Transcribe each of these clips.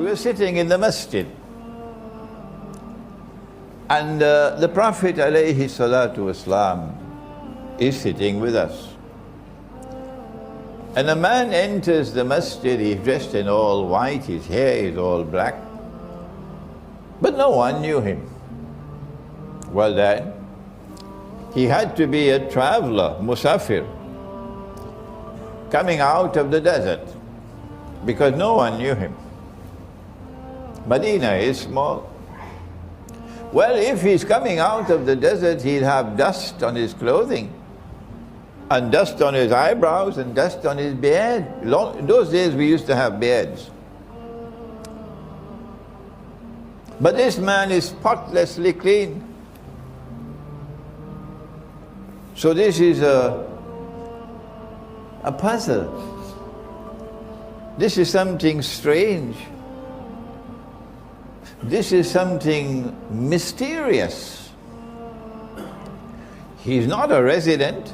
were sitting in the masjid, and the Prophet alayhi salatu wasalam is sitting with us. And a man enters the masjid, he's dressed in all white, his hair is all black, but no one knew him. Well then, he had to be a traveler, musafir, coming out of the desert, because no one knew him. Medina is small. Well, if he's coming out of the desert, he'll have dust on his clothing, and dust on his eyebrows, and dust on his beard. In those days we used to have beards. But this man is spotlessly clean. So this is a puzzle. This is something strange. This is something mysterious. He's not a resident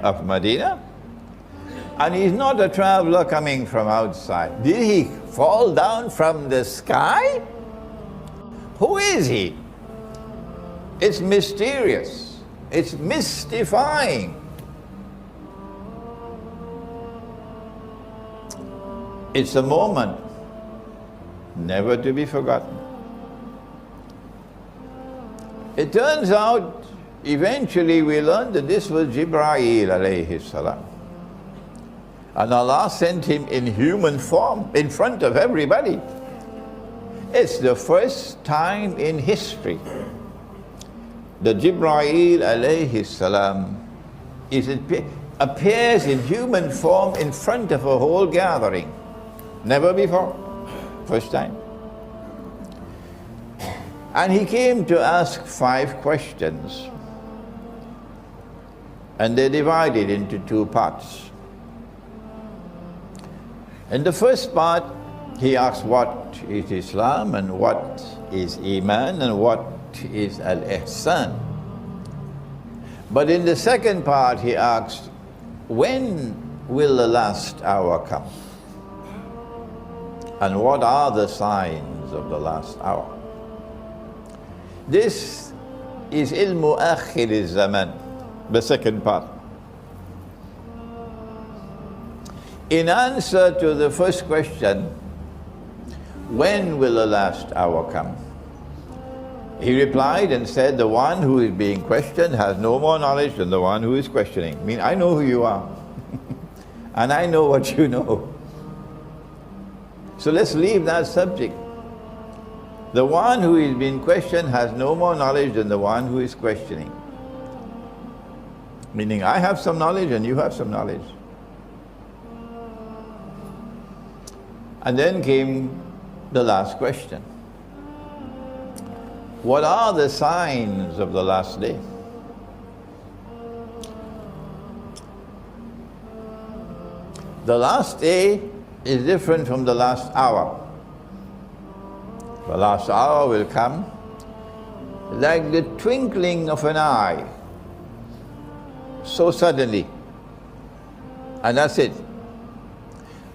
of Medina, and he's not a traveler coming from outside. Did he fall down from the sky? Who is he? It's mysterious. It's mystifying. It's a moment never to be forgotten. It turns out, eventually we learned that this was Jibreel alayhi salam. And Allah sent him in human form in front of everybody. It's the first time in history that Jibreel alayhi salam appears in human form in front of a whole gathering. Never before. First time. And he came to ask 5 questions. And they're divided into 2 parts. In the first part, he asks what is Islam and what is Iman and what is Al-Ihsan. But in the second part, he asks, when will the last hour come? And what are the signs of the last hour? This is Ilmu Akhir Zaman, the second part. In answer to the first question, when will the last hour come? He replied and said, the one who is being questioned has no more knowledge than the one who is questioning. I mean, I know who you are, and I know what you know. So let's leave that subject. The one who is being questioned has no more knowledge than the one who is questioning. Meaning, I have some knowledge and you have some knowledge. And then came the last question. What are the signs of the last day? The last day is different from the last hour. The last hour will come like the twinkling of an eye, so suddenly, and that's it.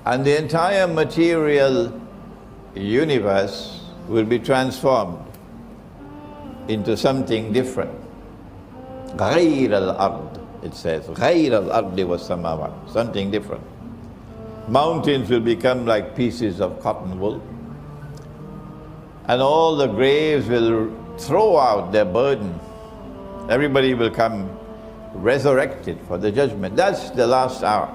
And the entire material universe will be transformed into something different. غَيْرَ الْأَرْضِ, it says, غَيْرَ الْأَرْضِ وَالسَّمَاوَاتِ, something different. Mountains will become like pieces of cotton wool, and all the graves will throw out their burden. Everybody will come resurrected for the judgment. That's the last hour.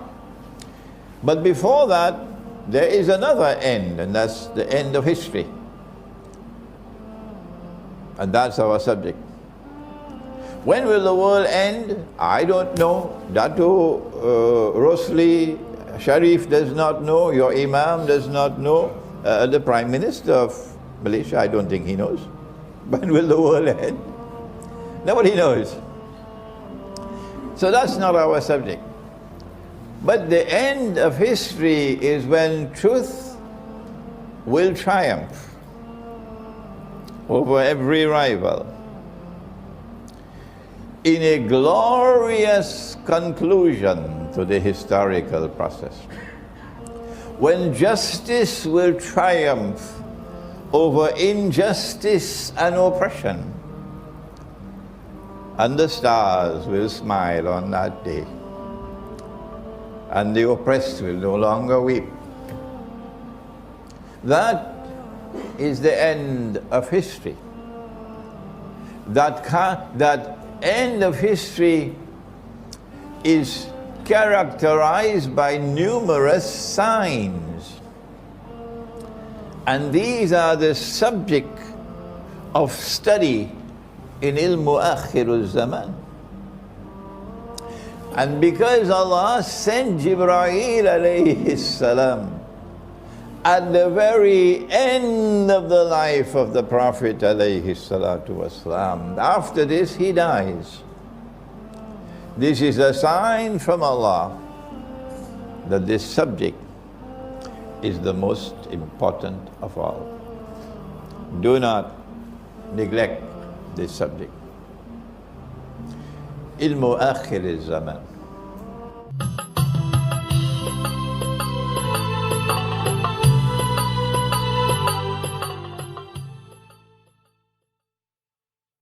But before that, there is another end, and that's the end of history. And that's our subject. When will the world end? I don't know. Dato Rosli Sharif does not know. Your Imam does not know. The Prime Minister of Malaysia, I don't think he knows. When will the world end? Nobody knows. So that's not our subject. But the end of history is when truth will triumph over every rival in a glorious conclusion to the historical process. when justice will triumph over injustice and oppression, and the stars will smile on that day, and the oppressed will no longer weep. That is the end of history. That end of history is characterized by numerous signs. And these are the subject of study in Ilmu Akhir Zaman. And because Allah sent Jibreel alayhi salam at the very end of the life of the Prophet alayhi salatu wasalam, after this he dies. This is a sign from Allah that this subject is the most important of all. Do not neglect this subject. Ilmu Akhir Zaman.